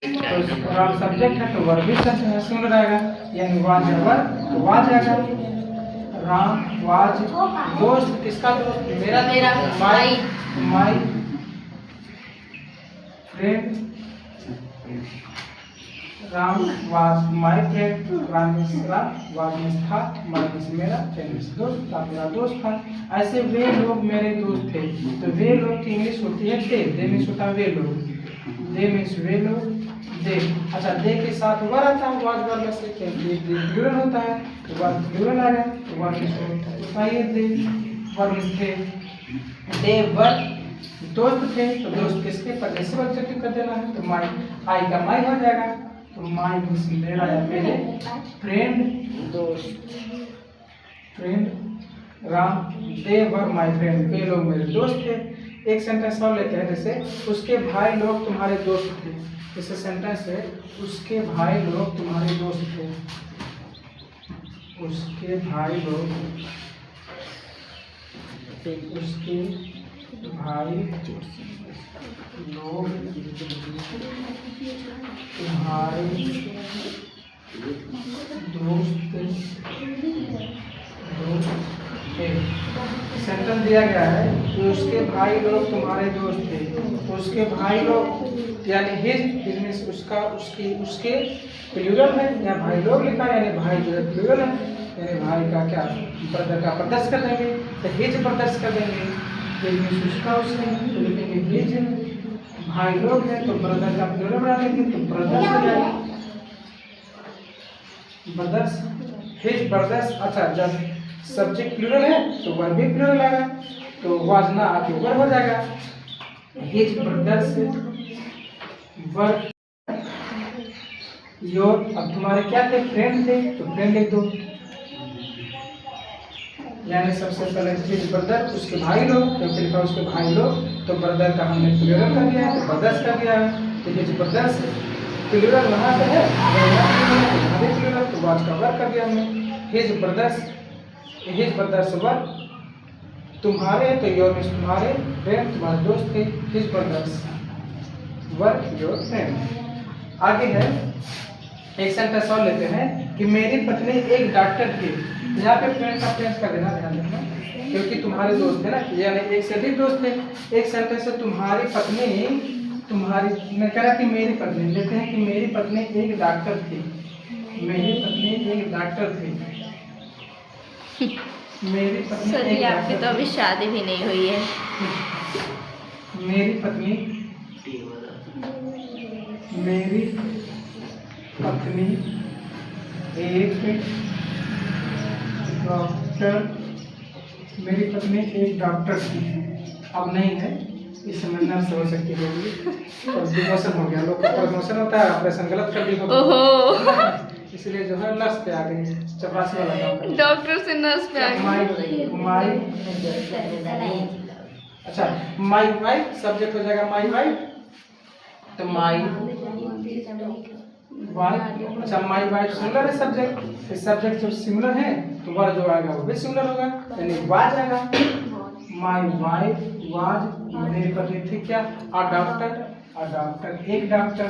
तो राम सब्जेक्ट है तो वर्ब भी सिंगुलर आएगा, यानी वाज है वर्ब तो वाज आएगा। राम वाज दोस्त, किसका दोस्त? मेरा। My friend. Ram was my friend. Ram was means था, माई मीन्स मेरा, फ्रेंड मीन्स दोस्त, था मेरा दोस्त था। ऐसे वे लोग मेरे दोस्त थे। तो वे लोग की इंग्लिश होती है दे मीन्स होता है वे लोग, दे मीन्स वे लोग, दे। अच्छा, दे के साथ वर आता है, वाज वर्ब से प्लूरल होता है तो वाज प्लूरल आ गया, तो वर्ब होता है दे, वर्ब थे। दे वर दोस्त थे, तो दोस्त किसके पजेसिव एडजेक्टिव कर देना है, तो माई, आई का माई हो जाएगा, तो माई मीन्स मेरा या मेरे, फ्रेंड दोस्त, friend. Ram they were my friend, वे लोग मेरे दोस्त थे। एक सेंटेंस और लेते हैं, जैसे उसके भाई लोग तुम्हारे दोस्त थे। जैसे सेंटेंस है, उसके भाई लोग तुम्हारे दोस्त थे, उसके भाई लोग, उसके भाई लोग तुम्हारे दोस्त थे। सेंटेंस दिया गया है कि उसके भाई लोग तुम्हारे दोस्त थे, तो उसके भाई लोग यानी हिज मींस उसका, उसकी, उसके प्लूरल है, या भाई लोग लिखा है यानी भाई जो है प्लूरल है, यानी भाई का क्या ब्रदर का ब्रदर्स कर देंगे, तो हिज ब्रदर्स कर देंगे, हिज मींस उसका, उसने तो लिखेंगे हिज। भाई लोग है तो ब्रदर का प्लूरल बना देंगे, तो ब्रदर्स हो जाएगा, ब्रदर्स, हिज ब्रदर्स। अच्छा, जब सब्जेक्ट प्लूरल है तो वर्ब भी प्लूरल आएगा, तो वाज ना आके वर्ब हो जाएगा, हिज ब्रदर्स वर्ब योर। अब तुम्हारे क्या थे? फ्रेंड थे, तो फ्रेंड लिख दो, यानी सबसे पहले हिज ब्रदर, उसके भाई लोग, क्योंकि लिखा उसके भाई लोग, तो ब्रदर का हमने प्लूरल कर दिया है, तो ब्रदर्स कर दिया है, तो हिज ब्रदर्स प्लूरल वहाँ पे है, प्लूरल तो वाज का वर्ब कर दिया हमने, हिज ब्रदर्स वर्ब। तुम्हारे तो योर मींस तुम्हारे, फ्रेंड तुम्हारे दोस्त थे, his brothers verb your friend. आगे है एक सेंटेंस और लेते हैं कि मेरी पत्नी एक डॉक्टर थी। यहाँ पे फ्रेंड का फ्रेंड्स का देना ध्यान रखना, क्योंकि तुम्हारे दोस्त थे ना, यानी एक से अधिक दोस्त थे। एक सेंटेंस है तुम्हारी पत्नी, तुम्हारी मैं कह रहा कि मेरी पत्नी, लेते हैं कि मेरी पत्नी एक डॉक्टर थी, मेरी पत्नी एक डॉक्टर थी, मेरी पत्नी सॉरी, आपकी तो अभी शादी भी नहीं हुई है। मेरी पत्नी एक डॉक्टर थी, अब नहीं है, इस समय नर्स हो सकती होगी, और डिमोशन हो गया, लोग का प्रमोशन होता है, ऑपरेशन गलत कर दी होगी, इसलिए जो है नर्स पे आ गई, चपरासी वाला काम, डॉक्टर से नर्स पे आ गई। अच्छा, माई वाइफ सब्जेक्ट हो जाएगा माई वाइफ, तो माई वाइफ। अच्छा, माई वाइफ सिंगुलर है सब्जेक्ट, इस सब्जेक्ट जब सिंगुलर है तो वर्ब जो आएगा वो भी सिंगुलर होगा, यानी वाज आएगा, माई वाइफ वाज, मेरी पत्नी थी क्या? अ डॉक्टर, एक डॉक्टर,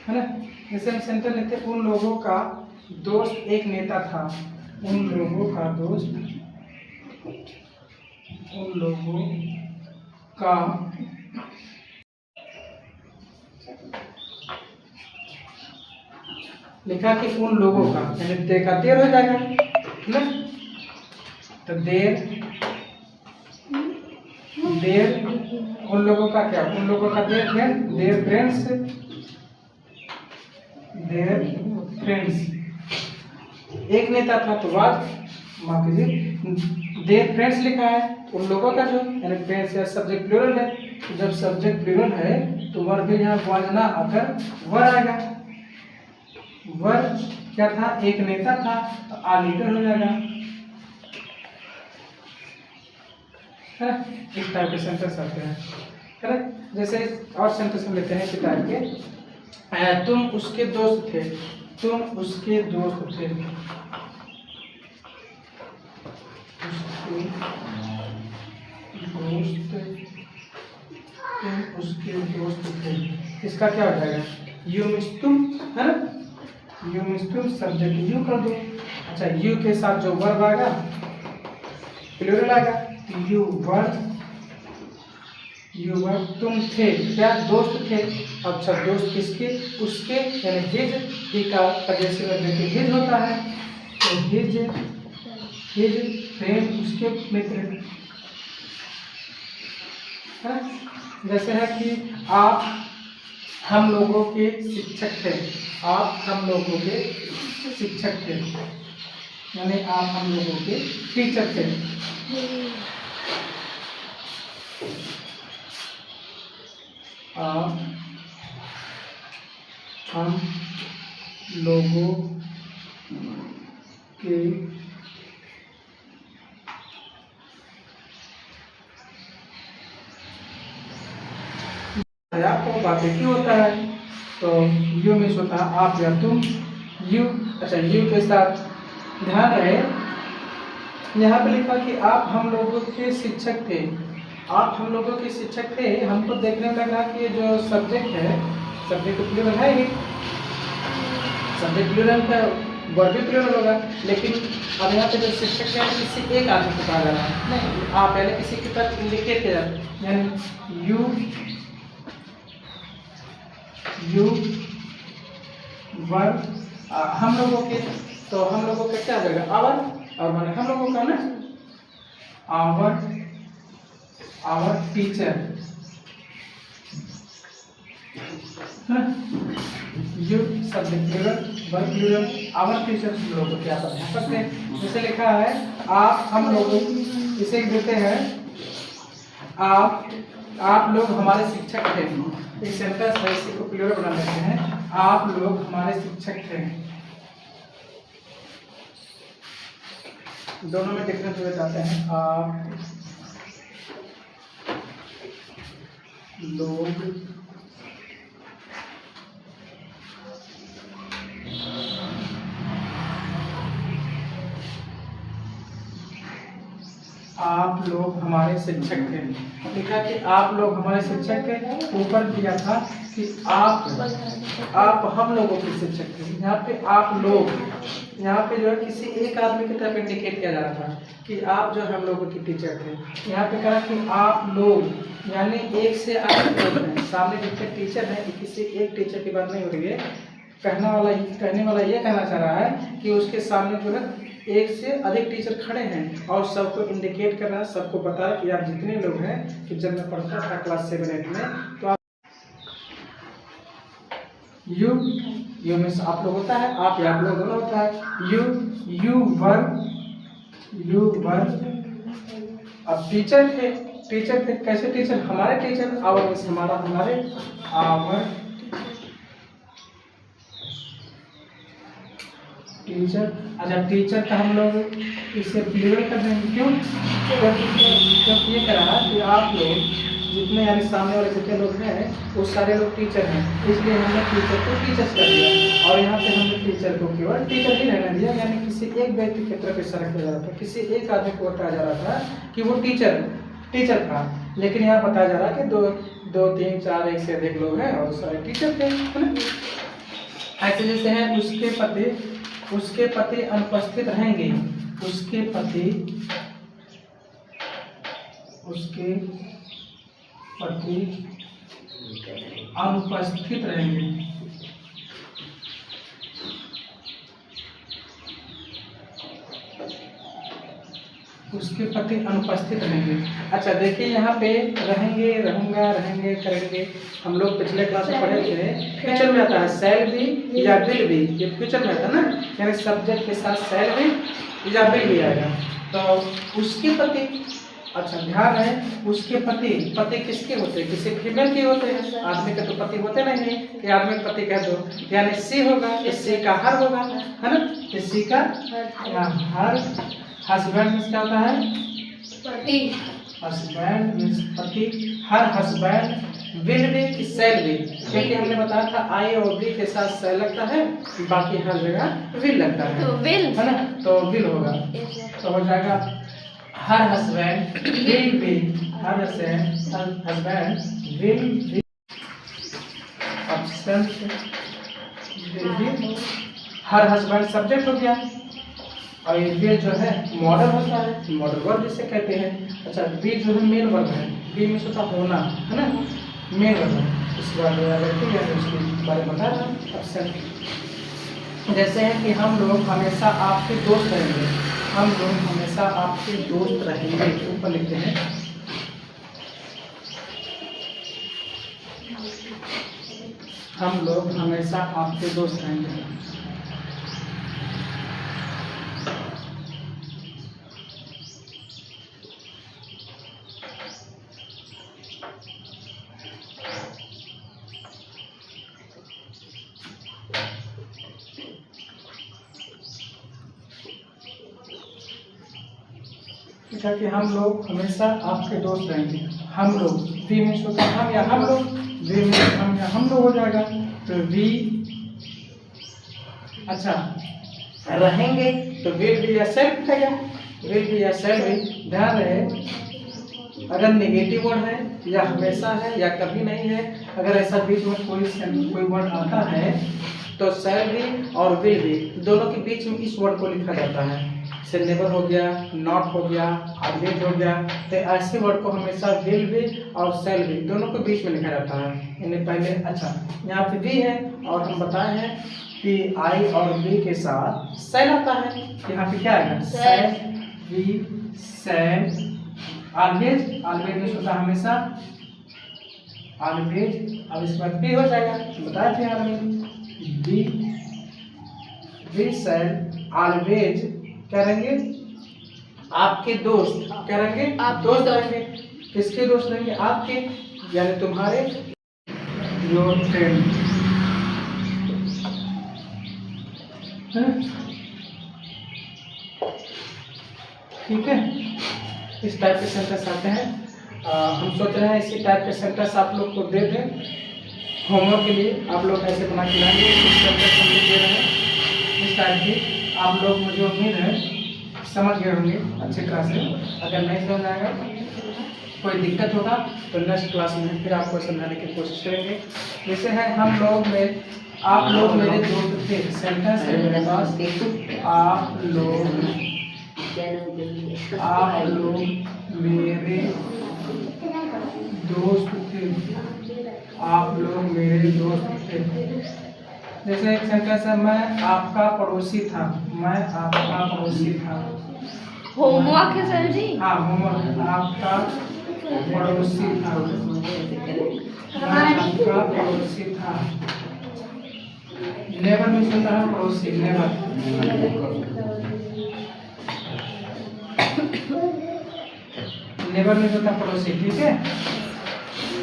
है ना। जैसे हम सेंटेंस लेते हैं, उन लोगों का दोस्त एक नेता था, उन लोगों का दोस्त, उन लोगों का लिखा कि उन लोगों का, यानी देर का देर हो जाएगा ना, तो देर उन लोगों का क्या? उन लोगों का देर फ्रेंड्स, एक नेता था तो वाज, माफ कीजिए, देर फ्रेंड्स लिखा है, उन लोगों का जो यानी फ्रेंड्स या सब्जेक्ट प्लूरल है, तो जब सब्जेक्ट प्लूरल है तो वर्ब भी यहाँ वाज ना आकर वर आएगा, वर्ब क्या था? एक नेता था, तो आ लीडर हो जाएगा, है ना। इस टाइप के सेंटेंस आते हैं, है ना। जैसे और सेंटेंस हम लेते हैं इसी टाइप के, तुम उसके दोस्त थे, तुम उसके दोस्त थे, उसके दोस्त, तुम उसके उसके दोस्त थे। इसका क्या हो जाएगा? यू मीन्स तुम, है ना? यू मीन्स तुम, सब्जेक्ट यू कर दो। अच्छा, यू के साथ जो वर्ब आएगा प्लूरल आएगा। यू वर्ब तुम थे, क्या दोस्त थे? अच्छा, दोस्त किसके? उसके, यानी हिज। ही का पजेसिव एडजेक्टिव हिज होता है, तो हिज फ्रेंड, उसके मित्र। है? जैसे है कि आप हम लोगों के शिक्षक थे। आप हम लोगों के शिक्षक थे, यानी आप हम लोगों के टीचर थे। आप हम लोगों के आपको बातें क्यों होता है? तो यू मीन्स होता है आप या तुम। यू, अच्छा, यू के साथ ध्यान रहे यहाँ पे लिखा कि आप हम लोगों के शिक्षक थे। आप हम लोगों के शिक्षक थे, हमको देखने में लगा कि ये जो सब्जेक्ट है, सब्जेक्ट तो प्लूरल है ही, सब्जेक्ट प्लूरल का वर्ब भी प्लूरल होगा, लेकिन अब यहाँ पे जो शिक्षक है किसी एक आदमी को कहा जा रहा है, नहीं, आप पहले किसी की तरफ इंडिकेट किया जाता है, यानी यू वर्ब हम लोगों के, तो हम लोगों का क्या हो जाएगा? आवर, और माने हम लोगों का ना, our teacher. You subject plural, verb plural, our teacher हम लोगों के अध्यापक थे। जैसे लिखा है आप हम लोगों, इसे देते हैं आप लोग हमारे शिक्षक थे। एक सेंटेंस है, इसी को प्लूरल बना लेते हैं, आप लोग हमारे शिक्षक थे। दोनों में डिफरेंस हुए जाते हैं। आप लोग आप लोग हमारे शिक्षक थे। लिखा कि आप लोग हमारे शिक्षक थे, ऊपर दिया था कि आप हम लोगों के शिक्षक थे। यहाँ पे आप लोग, यहाँ पे जो है किसी एक आदमी की तरफ इंडिकेट किया जा रहा था कि आप जो हम लोगों के टीचर थे। यहाँ पे कहा कि आप लोग, यानी एक से अधिक लोग हैं। सामने जितने टीचर हैं, किसी एक टीचर की बात नहीं हो रही है। कहने वाला ये कहना चाह रहा है कि उसके सामने जो है एक से अधिक टीचर खड़े हैं और सबको इंडिकेट कर रहा है, सबको बता रहा है कि आप जितने लोग हैं, कि जब मैं पढ़ता था क्लास 7-8 में, तो आप यू मीन्स आप लोग होता है, आप या आप लोग दोनों होता है। यू वर्ब अब टीचर थे, कैसे टीचर? हमारे टीचर, आवर मीन्स हमारा, हमारे, आवर टीचर। अच्छा, टीचर का हम लोग इसे प्लूरल कर देंगे, क्यों? क्योंकि ये कह रहा है कि आप लोग जितने, यानी सामने वाले जितने लोग हैं वो सारे लोग टीचर हैं, इसलिए हमने टीचर को टीचर्स कर दिया। और यहाँ पे हमने टीचर को केवल टीचर ही रहने दिया, यानी किसी एक व्यक्ति की तरफ इशारा किया जा रहा था, किसी एक आदमी को बताया जा रहा था कि वो टीचर था। लेकिन यहाँ बताया जा रहा है कि दो 3 4 एक से अधिक लोग हैं और सारे टीचर थे। ऐसे जैसे है उसके पति अनुपस्थित रहेंगे, उसके पति अनुपस्थित रहेंगे। उसके पति अनुपस्थित रहेंगे। अच्छा, देखिए यहाँ पे रहेंगे, रहूंगा, रहेंगे, करेंगे, हम लोग पिछले क्लास में पढ़े थे, फ्यूचर में आता है शैल भी या विल भी, ये फ्यूचर में आता है ना, यानी सब्जेक्ट के साथ शैल भी या विल भी आएगा। तो उसके पति, अच्छा ध्यान है, उसके पति किसके होते हैं? किसी फीमेल के होते हैं। आदमी के तो पति होते नहीं है कि आदमी का पति कह दो, यानी सी होगा, सी का हर होगा, है ना, सी का हर। हस्बैंड मीन्स क्या होता है? पति। हस्बैंड मीन्स पति, हर हस्बैंड। विल भी कि शैल भी, क्योंकि हमने बताया था आई और बी के साथ शैल लगता है, बाकी हर जगह विल लगता है, तो विल, है ना, तो विल होगा। तो हो जाएगा her husband will be, her husband will absent will be, her husband subject हो गया, और ये will जो है मॉडल होता है, मॉडल वर्ब जिसे कहते हैं। अच्छा, बी जो है मेन वर्ब है, बी में होता होना है ना, मेन वर्ब है। इसके बाद उसके बारे में बता रहा हूँ। एब्सेंट जैसे है कि हम लोग हमेशा आपके दोस्त रहेंगे, हम लोग हमेशा आपके दोस्त रहेंगे, ऊपर लिखते हैं। हम लोग हमेशा आपके दोस्त रहेंगे। कि हम लोग हमेशा आपके दोस्त रहेंगे। हम लोग वी में होता हम या हम लोग, वी में हम या हम लोग हो जाएगा, तो वी। अच्छा, रहेंगे तो विल बी या सेल्फ है, विल बी या सेल्फ भी। ध्यान रहे, अगर नेगेटिव वर्ड है या हमेशा है या कभी नहीं है, अगर ऐसा बीच में कोई वर्ड आता है तो सेल्फ भी और विल भी दोनों के बीच में इस वर्ड को लिखा जाता है। जैसे नेवर हो गया, नॉट हो गया, ऑलवेज हो गया, तो ऐसे वर्ड को हमेशा विल भी और सेल भी दोनों के बीच में लिखा जाता है। इन्हें पहले, अच्छा यहाँ पे भी है और हम बताए हैं कि आई और बी के साथ सेल आता है। यहाँ पे क्या आएगा? Cell, B, cell, always, always में होता हमेशा, ऑलवेज, अब इसके बाद बी हो जाएगा, बताए थे हमने, बी सेल ऑलवेज क्या रहेंगे? आपके दोस्त क्या रहेंगे? आप दोस्त रहेंगे। किसके दोस्त रहेंगे? आपके, यानी तुम्हारे, योर फ्रेंड। ठीक है, इस टाइप के सेंटेंस आते हैं। हम सोच रहे हैं इसी टाइप के सेंटेंस आप लोग को दे दें होमवर्क के लिए। आप लोग ऐसे बना के लाएंगे, इस सेंटेंस हम लोग दे रहे हैं इस टाइप के। आप लोग, मुझे उम्मीद है समझ गए होंगे अच्छे क्लास में। अगर नहीं समझ आएगा, कोई दिक्कत होगा तो नेक्स्ट क्लास में फिर आपको समझाने की कोशिश करेंगे। जैसे है हम लोग में, आप लोग मेरे दोस्त थे, सेंटेंस है मेरे पास, आप लोग मेरे दोस्त थे, आप लोग मेरे दोस्त थे। जैसे एक सेंटेंस है, मैं आपका पड़ोसी था, मैं आपका पड़ोसी था। होमवर्क है सर जी? हाँ, होमवर्क। आपका पड़ोसी था, मैं आपका पड़ोसी था। नेबर में होता है पड़ोसी, नेबर। नेबर में होता है पड़ोसी, ठीक है।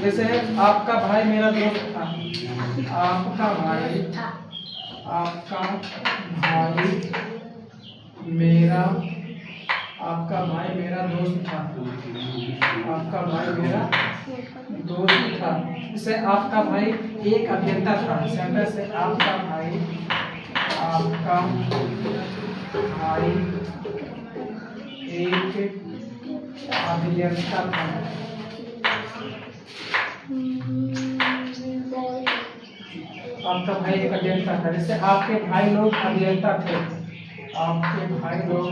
जैसे आपका भाई मेरा दोस्त था, आपका भाई मेरा, आपका भाई मेरा दोस्त था, आपका भाई मेरा दोस्त था। जैसे आपका भाई एक अभियंता था, सेंटेंस है आपका भाई एक अभियंता था। आपका भाई एक अभियंता था। जैसे आपके भाई लोग अभियंता थे, आपके भाई लोग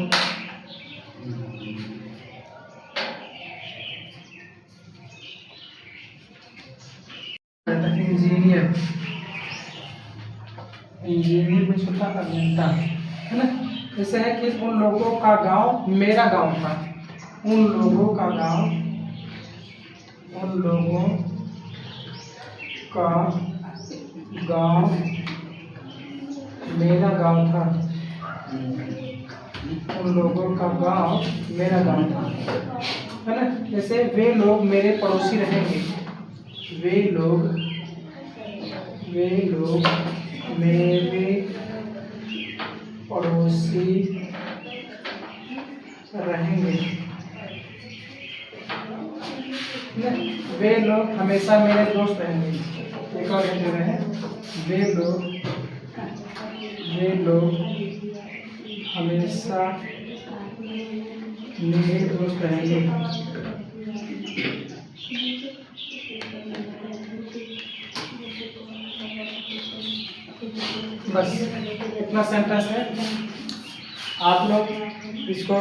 इंजीनियर, इंजीनियर में छोटा अभियंता है ना। जैसे है कि उन लोगों का गांव मेरा गांव था, उन लोगों का गांव, उन लोगों का गांव मेरा गांव था, उन लोगों का गांव मेरा गांव था, है ना। जैसे वे लोग मेरे पड़ोसी रहेंगे, वे लोग मेरे पड़ोसी रहेंगे। वे लोग हमेशा मेरे दोस्त रहेंगे। एक और दे रहे हैं, वे लोग हमेशा मेरे दोस्त रहेंगे। बस इतना सेंटेंस है। आप लोग इसको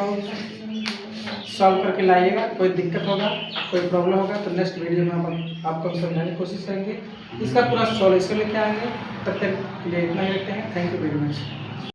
सॉल्व करके लाइएगा। कोई दिक्कत होगा, कोई प्रॉब्लम होगा तो नेक्स्ट वीडियो में हम आपको समझाने की कोशिश करेंगे। इसका पूरा सॉल्यूशन लेके आएंगे। तब तक के लिए इतना ही रखते हैं। Thank you very much.